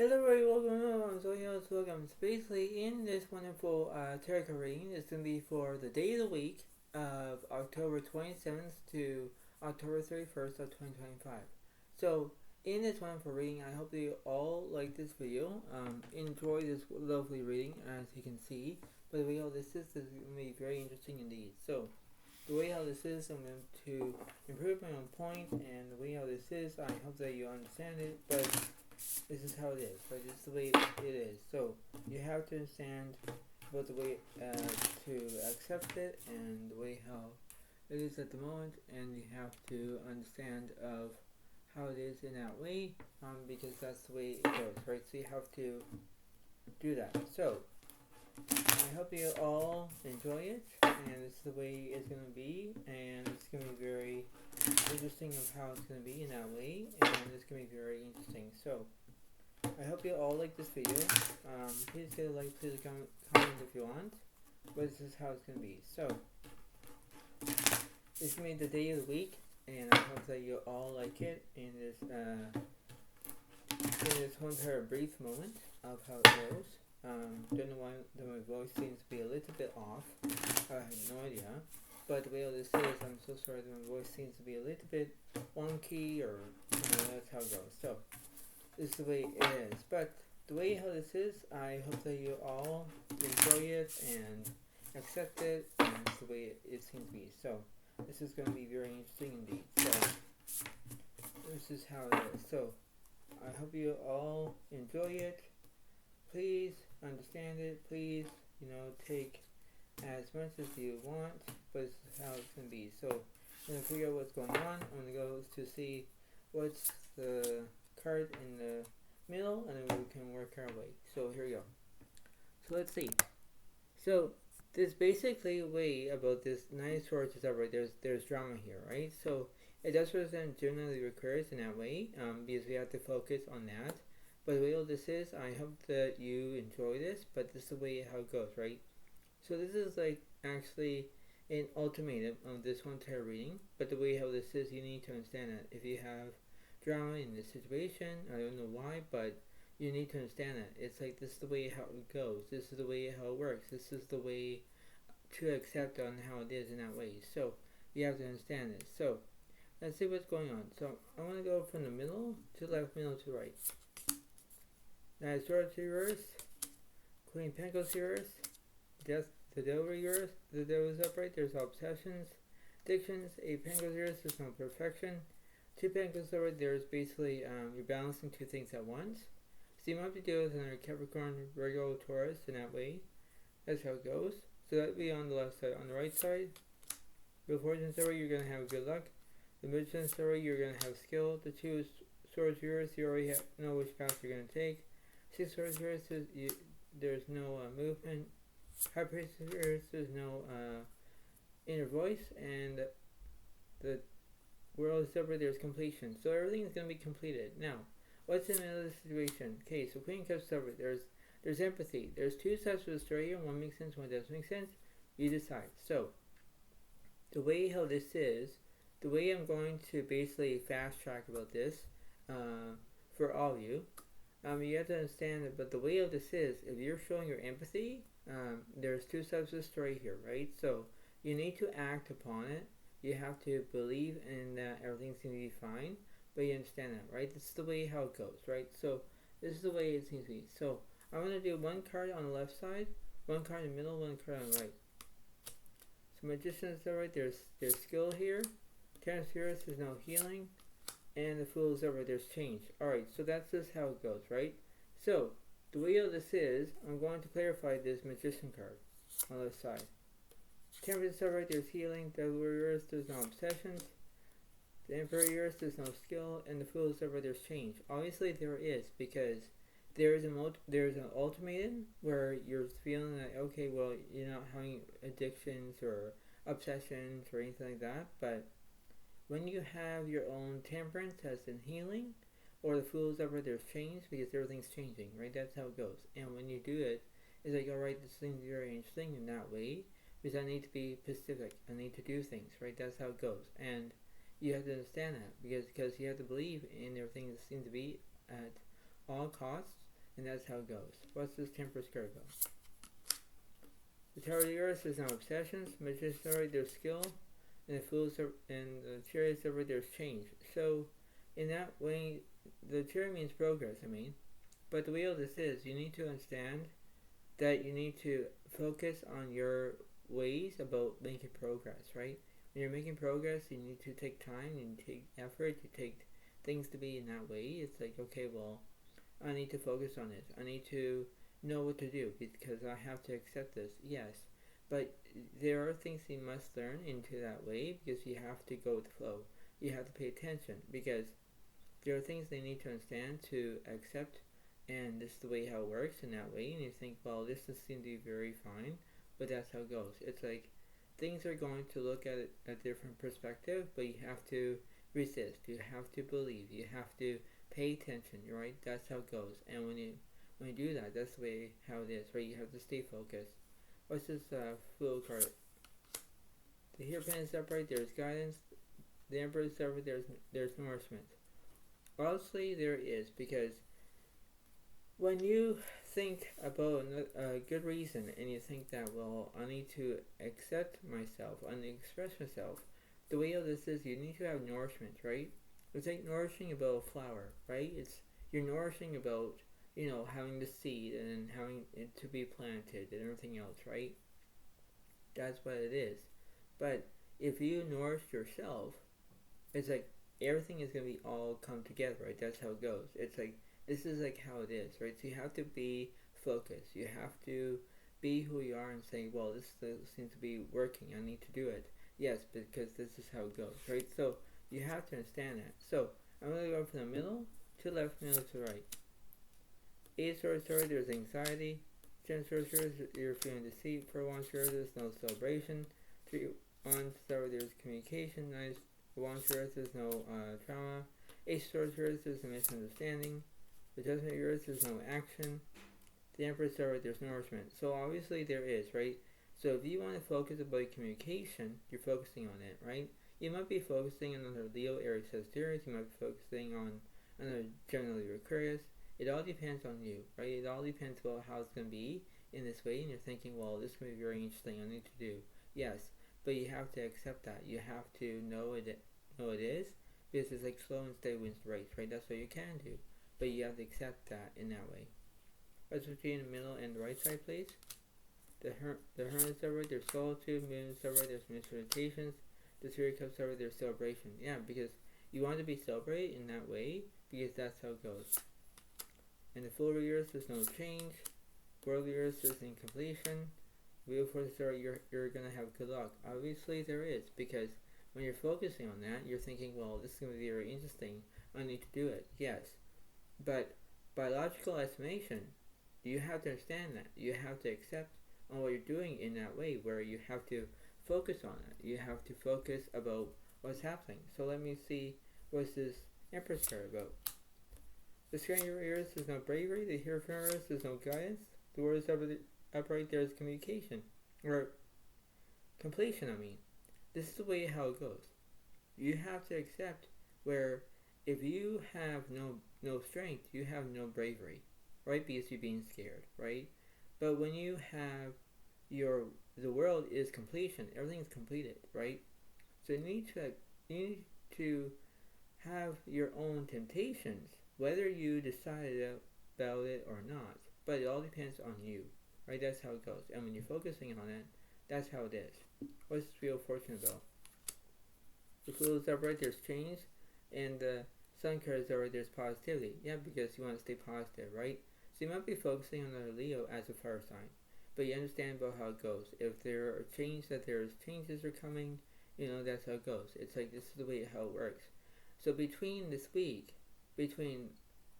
Hello everybody, welcome. So welcome. So basically, in this wonderful tarot card reading, it's going to be for the day of the week of October 27th to October 31st of 2025. So in this wonderful reading, I hope that you all like this video. Enjoy this lovely reading, as you can see. But the way how this is going to be very interesting indeed. So the way how this is, I'm going to improve my own point, and the way how this is, I hope that you understand it. But this is how it is, right? This is the way it is. So you have to understand about the way to accept it and the way how it is at the moment, and you have to understand of how it is in that way, because that's the way it goes, right? So you have to do that. So I hope you all enjoy it, and this is the way it's going to be, and it's going to be very interesting of how it's going to be in that way, and it's going to be very interesting. So I hope you all like this video. Please get a like, please comment if you want. But this is how it's going to be. So, this is going to be the day of the week, and I hope that you all like it in this whole entire brief moment of how it goes. Don't know why my voice seems to be a little bit off. I have no idea. But the way all this is, I'm so sorry that my voice seems to be a little bit wonky, or that's how it goes. So, this is the way it is. But the way how this is, I hope that you all enjoy it and accept it, and it's the way it seems to be. So this is going to be very interesting indeed. So this is how it is. So I hope you all enjoy it. Please understand it. Please, take as much as you want, but this is how it's going to be. So I'm going to figure out what's going on. I'm going to go to see what's the card in the middle, and then we can work our way. So here we go. So let's see. So this basically way about this Nine of Swords is right. There's drama here, right? So it does represent Gemini Aquarius in that way, because we have to focus on that. But the way all this is, I hope that you enjoy this. But this is the way how it goes, right? So this is like actually an ultimatum of this one tarot reading. But the way how this is, you need to understand that if you have drama in this situation, I don't know why, but you need to understand that it's like this is the way how it goes, this is the way how it works, this is the way to accept on how it is in that way. So you have to understand this. So let's see what's going on. So I want to go from the middle to left, middle to right. Now Swords reverse, Queen Pentacles reverse, Death, the Devil reverse, the Devil is upright, there's obsessions, addictions, Eight Pentacles reverse, there's no perfection. Two Pentacles over, there's basically you're balancing two things at once. So you might have to deal with another Capricorn, Virgo, Taurus in that way. That's how it goes. So that would be on the left side. On the right side, the Fortune story, you're going to have good luck. The Magician story, you're going to have skill. The Two Swords reverse, you already know which path you're going to take. Six Swords reverse, there's no movement. High Priestess reverse, there's no inner voice. And the World is over, there's completion. So everything is going to be completed. Now, what's in the middle of the situation? Okay, so Queen Cups over, there's empathy. There's two sides to the story here. One makes sense, one doesn't make sense. You decide. So, the way how this is, the way I'm going to basically fast track about this, for all of you, you have to understand that, but the way how this is, if you're showing your empathy, there's two sides to the story here, right? So, you need to act upon it. You have to believe in that everything's going to be fine, but you understand that, right? This is the way how it goes, right? So this is the way it seems to be. So I'm going to do one card on the left side, one card in the middle, one card on the right. So Magician is over, there's skill here. Cancer-Aquarius, there's no healing. And the Fool is over, there's change. Alright, so that's just how it goes, right? So the way how this is, I'm going to clarify this Magician card on the left side. Temperance over, there's healing. The Warriors, there's no obsessions. The Emperor, there's no skill. And the Fool is over, there's change. Obviously there is, because there's an ultimatum where you're feeling that, okay, well, you're not having addictions or obsessions or anything like that, but when you have your own temperance as in healing, or the Fool is over, there's change, because everything's changing, right? That's how it goes. And when you do it, it's like, alright, this thing's very interesting in that way. Because I need to be specific. I need to do things, right? That's how it goes. And you have to understand that because you have to believe in everything that seems to be at all costs. and that's how it goes. What's this Temperance card about? The Tower of the Earth is now obsessions, Magician's story, there's skill, and the Fools and the Chariot's over there's change. So, in that way, the Chariot means progress, but the way all this is, you need to understand that you need to focus on your ways about making progress, right? When you're making progress, you need to take time, you need to take effort, you take things to be in that way. It's like, okay, well, I need to focus on this. I need to know what to do because I have to accept this. Yes, but there are things you must learn into that way because you have to go with the flow. You have to pay attention because there are things they need to understand to accept, and this is the way how it works in that way. And you think, well, this does seem to be very fine, but that's how it goes. It's like things are going to look at it a different perspective, but you have to resist. You have to believe. You have to pay attention. Right? That's how it goes. And when you do that, that's the way how it is. Right? You have to stay focused. What's this Fool card? The Hierophant is upright. There's guidance. The Emperor is upright. There's nourishment. Honestly, there is, because when you think about a good reason and you think that, well, I need to accept myself, I need to express myself, the way of this is you need to have nourishment, right? It's like nourishing about a flower, right? You're nourishing about, having the seed and having it to be planted and everything else, right? That's what it is. But if you nourish yourself, it's like everything is going to be all come together, right? That's how it goes. It's like, this is like how it is, right? So you have to be focused. You have to be who you are and say, well, this seems to be working. I need to do it. Yes, because this is how it goes, right? So you have to understand that. So I'm going to go from the middle to left, middle to right. Eight Swords, there's anxiety. 10 Swords, you're feeling deceit. 4 Wands, there's no celebration. 3 Wands, there's communication. 9 Wands, there's no trauma. 8 Swords, there's a misunderstanding. The Judgment, there's no action. The Empress, there's nourishment. So obviously there is, right? So if you want to focus about communication, you're focusing on it, right? You might be focusing on another Leo, Aries, Sagittarius. You might be focusing on another Gemini, Aquarius. It all depends on you, right? It all depends about how it's going to be in this way. And you're thinking, well, this is going to be very interesting. I need to do. Yes, but you have to accept that. You have to know it is. Because it's like slow and steady wins the race, right? That's what you can do. But you have to accept that in that way. Let's between the middle and the right side, please. The Hermit is over, there's solitude. Moon is over, there's meditations. The Three of Cups over, there's celebration. Yeah, because you want to be celebrated in that way, because that's how it goes. And the Fool of the Earth, there's no change. World of the Earth is incompletion. Wheel for the Star, you're going to have good luck. Obviously there is, because when you're focusing on that, you're thinking, well, this is going to be very interesting. I need to do it. Yes. But by logical estimation, you have to understand that. You have to accept on what you're doing in that way, where you have to focus on it. You have to focus about what's happening. So let me see, what's this Empress card about? The Sky of your ears, there's no bravery. The Hierophant, there's no guidance. The World is upright, there's communication. Or completion, This is the way how it goes. You have to accept where if you have no strength, you have no bravery, right? Because you're being scared, right? But when you have the world is completion, everything is completed, right? So you need to have your own temptations, whether you decided about it or not. But it all depends on you, right? That's how it goes. And when you're focusing on it, that's how it is. What's the Wheel of Fortune about? The Fool is upright, there's change, and the Sun card is upright, there's positivity. Yeah, because you want to stay positive, right? So you might be focusing on a Leo as a fire sign, but you understand about how it goes. If there are changes are coming, that's how it goes. It's like this is the way how it works. So between this week, between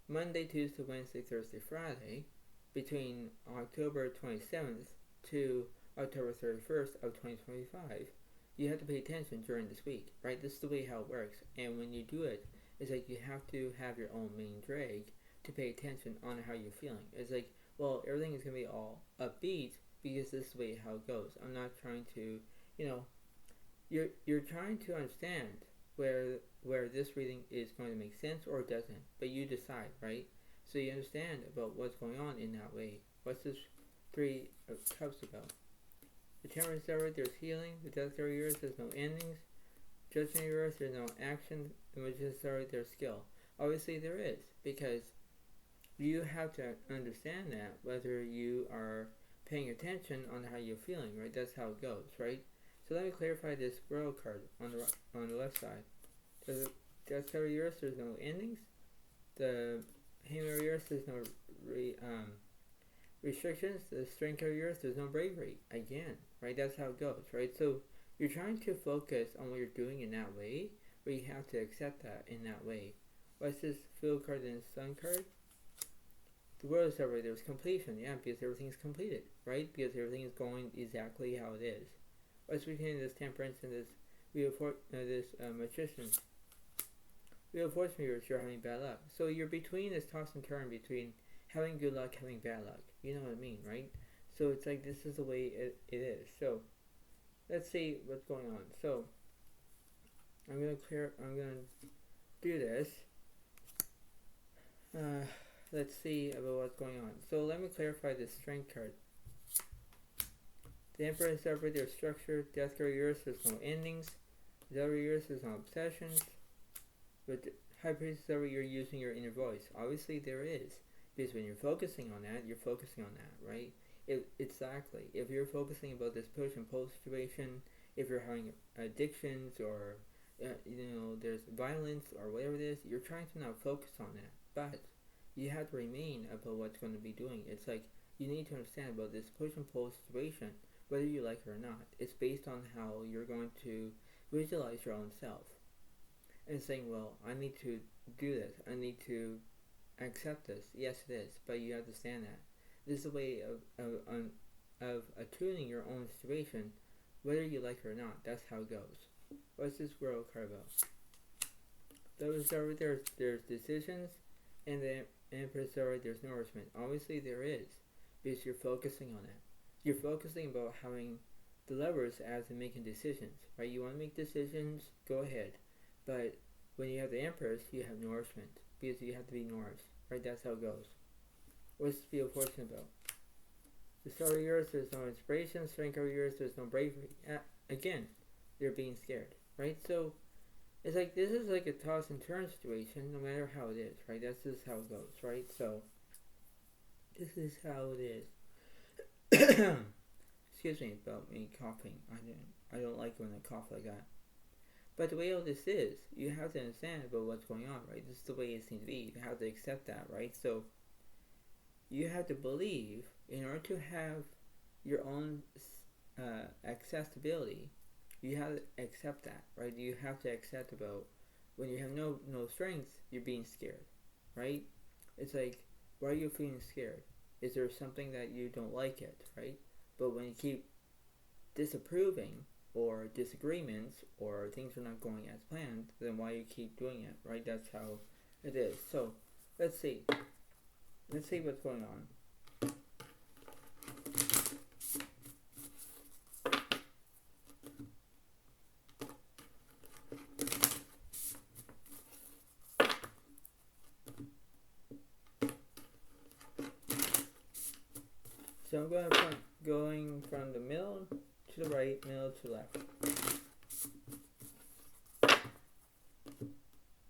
Monday, Tuesday, Wednesday, Thursday, Friday, between October 27th to October 31st of 2025, you have to pay attention during this week, right? This is the way how it works. And when you do it, it's like you have to have your own main drag to pay attention on how you're feeling. It's like, well, everything is going to be all upbeat because this is the way how it goes. I'm not trying to, you're trying to understand where this reading is going to make sense or it doesn't, but you decide, right? so you understand about what's going on in that way. What's this Three of Cups about? The Temperance card, there's healing. The Death card, there's no endings. Judgment, there's no action. The Magician card, there's skill. Obviously there is, because you have to understand that whether you are paying attention on how you're feeling, right? That's how it goes, right? So let me clarify this World card on the left side. The Death card, there's no endings. The Hangman, there's no restrictions. The Strength card, there's no bravery. Again, right? That's how it goes, right? So you're trying to focus on what you're doing in that way, but you have to accept that in that way. What's this Field card and Sun card? The World is over. There's completion, yeah, because everything's completed, right? Because everything is going exactly how it is. What's between this Temperance and this Magician? Wheel of Fortune reversed, you're having bad luck. So you're between this toss and turn between having good luck, having bad luck. You know what I mean, right? So it's like this is the way it is. So let's see what's going on. So I'm gonna do this. Let's see about what's going on. So let me clarify this Strength card. The Emperor is separate, there's structure. Death card, there's no endings. The other there's no obsessions. But High Priestess, you're using your inner voice. Obviously there is. Because when you're focusing on that, you're focusing on that, right? Exactly. If you're focusing about this push and pull situation, if you're having addictions or, there's violence or whatever it is, you're trying to now focus on that. But you have to remain about what's going to be doing. It's like you need to understand about this push and pull situation, whether you like it or not. It's based on how you're going to visualize your own self. And saying, well, I need to do this. I need to accept this. Yes, it is. But you understand that. This is a way of attuning your own situation, whether you like it or not. That's how it goes. What's this World card about? Those over there's decisions, and the Empress over there's nourishment. Obviously there is, because you're focusing on it. You're focusing about having the levers as in making decisions, right? You want to make decisions, go ahead. But when you have the Empress, you have nourishment, because you have to be nourished, right? That's how it goes. What's the Wheel of Fortune about? The Star of yours, there's no inspiration. Strength of yours, there's no bravery. Again, you're being scared, right? So it's like this is like a toss and turn situation, no matter how it is, right? That's just how it goes, right? So this is how it is. Excuse me about me coughing. I don't like when I cough like that. But the way all this is, you have to understand about what's going on, right? This is the way it seems to be. You have to accept that, right? So you have to believe, in order to have your own accessibility, you have to accept that, right? You have to accept about when you have no strength, you're being scared, right? It's like, why are you feeling scared? Is there something that you don't like it, right? But when you keep disapproving or disagreements or things are not going as planned, then why you keep doing it, right? That's how it is. So let's see what's going on. So I'm going from the middle to the right, middle to left.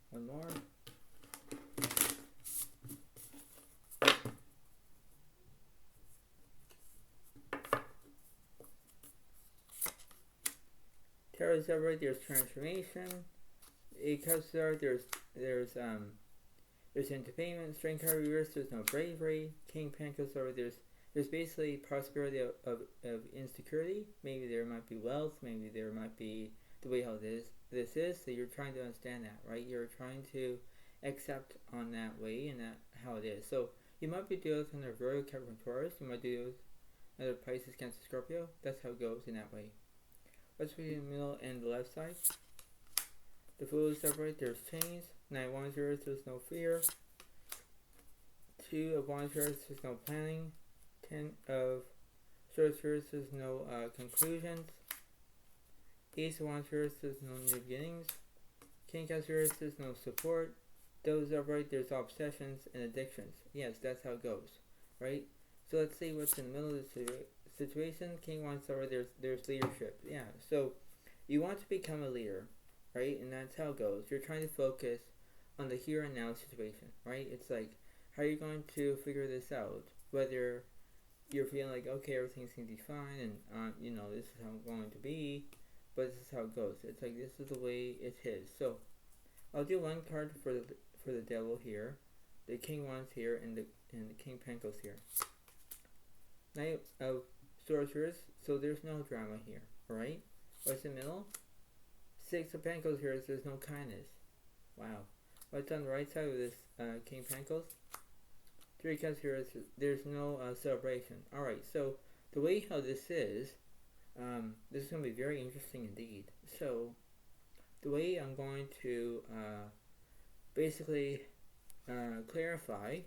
One more. Taurus over, there's transformation. It comes there, there's entertainment. Strength card reverse, there's no bravery. King Pentacles over, there's basically possibility of insecurity. Maybe there might be wealth, maybe there might be the way how this is. So you're trying to understand that, right? You're trying to accept on that way and that how it is. So you might be dealing with another Virgo, Capricorn, Taurus. You might deal with another Pisces, Cancer, Scorpio. That's how it goes in that way. What's between the middle and the left side? The Fool is separate. There's chains. 9 of Wands, there's no fear. 2 of Wands, there's no planning. 10 of Swords, there's no conclusions. Ace of Wands, there's no new beginnings. King of Cancer, there's no support. those are right. There's obsessions and addictions. Yes, that's how it goes, right? So let's see what's in the middle of the situation. King wants over. There's leadership. Yeah. So you want to become a leader, right? And that's how it goes. You're trying to focus on the here and now situation, right? It's like, how are you going to figure this out? Whether you're feeling like, okay, everything's going to be fine, and this is how it's going to be, but this is how it goes. It's like, this is the way it is. So I'll do one card for the devil here, the King Wands here, and the King Pentacles here. Knight of Sorcerers. So there's no drama here. All right. What's in the middle? Six of Pentacles here. So there's no kindness. Wow. What's on the right side of this King Pentacles? Three Cups here. There's no celebration. All right. So the way how this is going to be very interesting indeed. So the way I'm going to basically clarify.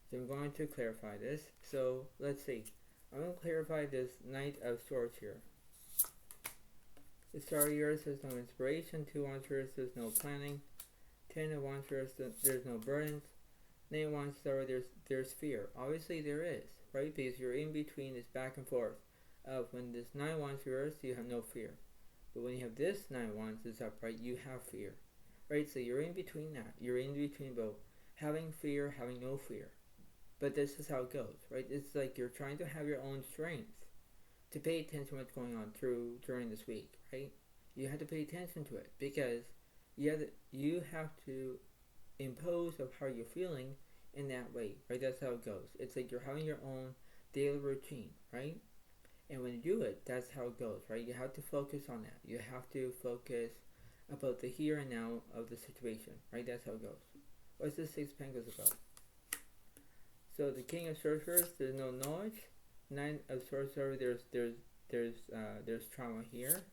So I'm going to clarify this. So let's see. I'm going to clarify this Knight of Swords here. The Star of yours says no inspiration. 2 Wands here says no planning. 10 of Wands here says there's no burdens. 9 of Wands there's fear. Obviously there is, right? Because you're in between this back and forth of when this 9 of Wands here is, you have no fear. But when you have this 9 of Wands is upright, you have fear. Right? So you're in between that. You're in between both having fear, having no fear. But this is how it goes, right? It's like you're trying to have your own strength to pay attention to what's going on during this week, right? You have to pay attention to it because you have to impose of how you're feeling in that way, right? That's how it goes. It's like you're having your own daily routine, right? And when you do it, that's how it goes, right? You have to focus on that. You have to focus about the here and now of the situation, right? That's how it goes. What's the 6 of Pentacles about? So the King of Sorcerers, there's no knowledge. 9 of Sorcerers, there's trauma here.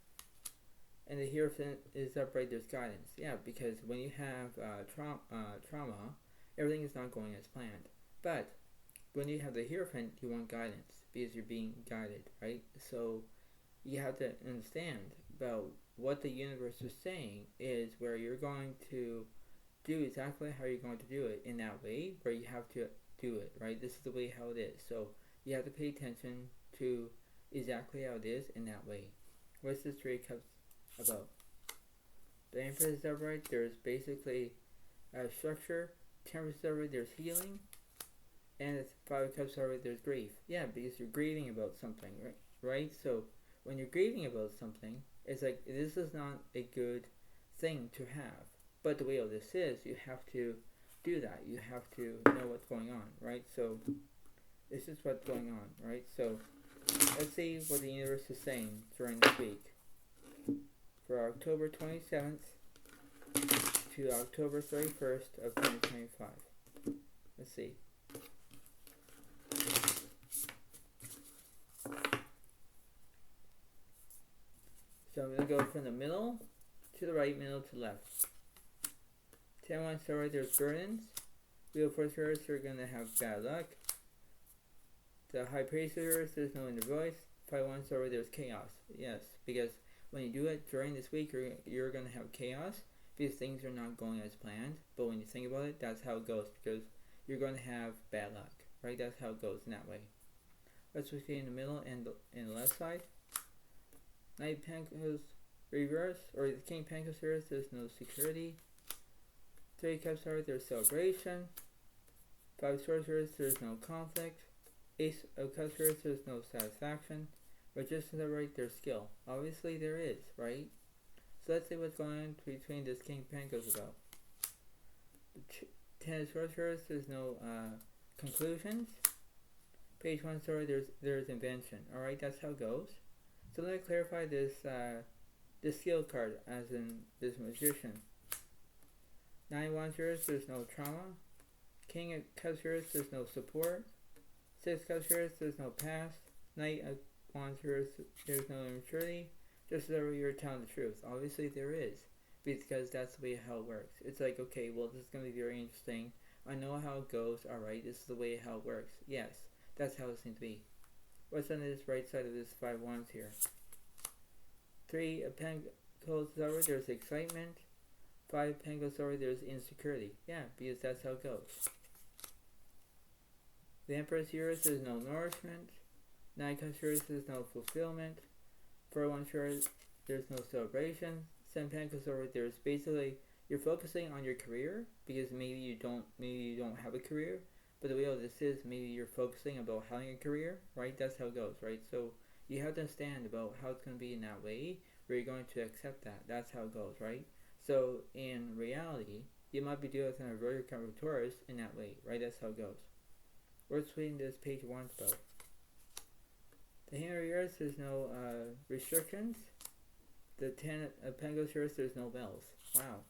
And the Hierophant is upright, there's guidance. Yeah, because when you have trauma, everything is not going as planned. But when you have the Hierophant, you want guidance because you're being guided, right? So you have to understand about what the universe is saying is where you're going to do exactly how you're going to do it in that way, where you have to do it, right? This is the way how it is. So you have to pay attention to exactly how it is in that way. What's this 3 of Cups about? The Empress is upright. There's basically a structure. Temperance is upright. There's healing. And it's 5 of Cups upright. There's grief. Yeah, because you're grieving about something, right? So when you're grieving about something, it's like this is not a good thing to have. But the way all this is, you have to do that. You have to know what's going on, right? So this is what's going on, right? So let's see what the universe is saying during this week. For October 27th to October 31st of 2025. Let's see. So I'm going to go from the middle to the right, middle to left. 10 Wands to the right, there's burdens. Wheel of Fortune, you're going to have bad luck. The High Priestess, there's no inner voice. 5 Wands to the right, there's chaos. Yes, because when you do it during this week, you're going to have chaos because things are not going as planned. But when you think about it, that's how it goes because you're going to have bad luck, right? That's how it goes in that way. Let's see in the middle and the left side. Knight of Pentacles reverse, or the King of Pentacles here, there's no security. 3 of Cups are there's celebration. 5 of Swords, there's no conflict. Ace of Cups here, there's no satisfaction. Magicians are right, there's skill. Obviously there is, right? So let's see what's going on between this King of Pentacles about. 10 of Swords, there's no conclusions. Page 1 story, there's invention. Alright, that's how it goes. So let me clarify this skill card, as in this magician. 9 Wands, there's no trauma. King of Cups, there's no support. 6 Cups, there's no past. Knight of Wands, there's no immaturity. Just so you're telling the truth. Obviously there is, because that's the way how it works. It's like, okay, well, this is going to be very interesting. I know how it goes. Alright, this is the way how it works. Yes, that's how it seems to be. What's on this right side of this 5 Wands here? 3 of Pentacles, there's excitement. Five of Pentacles over there is insecurity. Yeah, because that's how it goes. The Empress here says no nourishment. Nine of Cups here says no fulfillment. 4-1 here, there's no celebration. 7 Pentacles over there is basically you're focusing on your career because maybe you don't have a career. But the way all this is, maybe you're focusing about having a career, right? That's how it goes, right? So you have to understand about how it's going to be in that way, where you're going to accept that. That's how it goes, right? So in reality, you might be dealing with an Virgo Capricorn Taurus in that way, right? That's how it goes. What's reading this page one about? The Hand of Yours, there's no restrictions. The 10 of Pentacles here, there's no bells. Wow.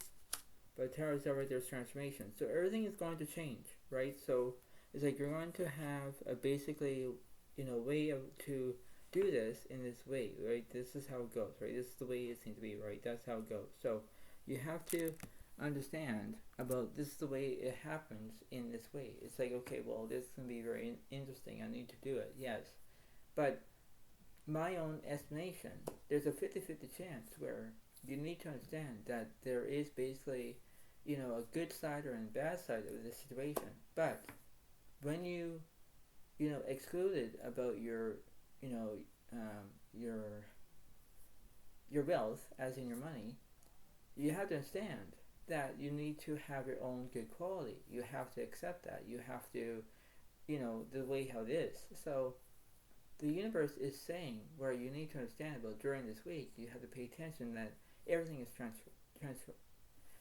But Taurus over there's transformation. So everything is going to change, right? So it's like you're going to have a basically, way to do this in this way, right? This is how it goes, right? This is the way it seems to be, right? That's how it goes. So you have to understand about this is the way it happens in this way. It's like, okay, well, this is going to be very interesting. I need to do it, yes. But my own estimation, there's a 50-50 chance where you need to understand that there is basically, a good side or a bad side of the situation. But when you, excluded about your wealth, as in your money, you have to understand that you need to have your own good quality. You have to accept that. You have to, the way how it is. So the universe is saying where you need to understand about during this week, you have to pay attention that everything is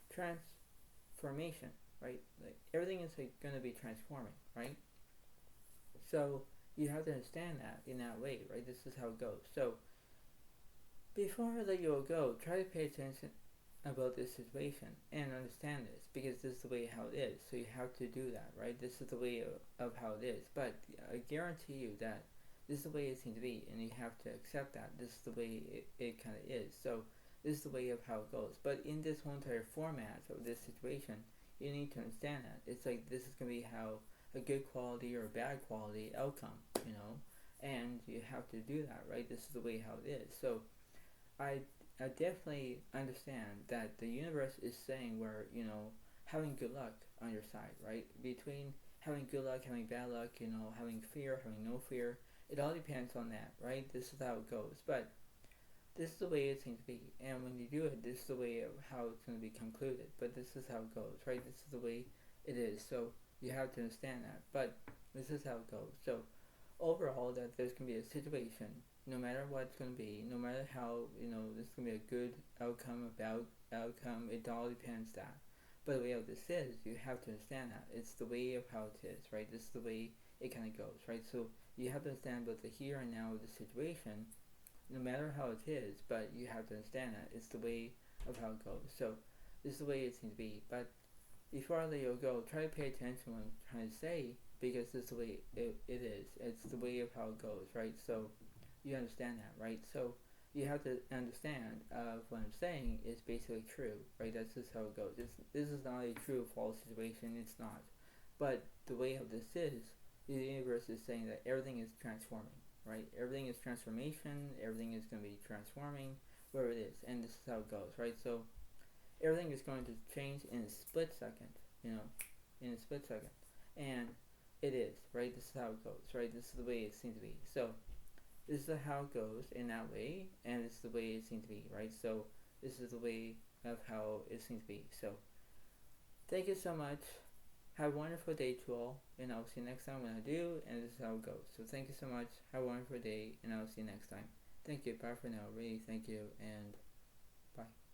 transformation, right? Like everything is going to be transforming, right? So you have to understand that in that way, right? This is how it goes. So before I let you all go, try to pay attention about this situation and understand this, because this is the way how it is. So you have to do that, right? This is the way of how it is. But I guarantee you that this is the way it seems to be, and you have to accept that. This is the way it kind of is. So this is the way of how it goes. But in this whole entire format of this situation, you need to understand that. It's like this is going to be how a good quality or a bad quality outcome, and you have to do that, right? This is the way how it is. So I definitely understand that the universe is saying where, having good luck on your side, right? Between having good luck, having bad luck, having fear, having no fear, it all depends on that, right? This is how it goes. But this is the way it seems to be. And when you do it, this is the way of how it's going to be concluded. But this is how it goes, right? This is the way it is. So you have to understand that. But this is how it goes. So overall, that there's going to be a situation, no matter what it's going to be, no matter how, this is going to be a good outcome, a bad outcome, it all depends that. But the way of this is, you have to understand that. It's the way of how it is, right? This is the way it kind of goes, right? So you have to understand about the here and now of the situation, no matter how it is, but you have to understand that. It's the way of how it goes. So this is the way it seems to be. But before I let you go, try to pay attention to what I'm trying to say, because this is the way it is. It's the way of how it goes, right? So you understand that, right? So you have to understand what I'm saying is basically true, right? That's just how it goes. This is not a true or false situation. It's not. But the way of this is, the universe is saying that everything is transforming, right? Everything is transformation. Everything is going to be transforming, where it is. And this is how it goes, right? So everything is going to change in a split second, in a split second. And it is, right? This is how it goes, right? This is the way it seems to be. So this is how it goes in that way, and it's the way it seems to be, right? So this is the way of how it seems to be. So thank you so much. Have a wonderful day to all, and I'll see you next time when I do, and this is how it goes. So thank you so much. Have a wonderful day, and I'll see you next time. Thank you. Bye for now. Really, thank you, and bye.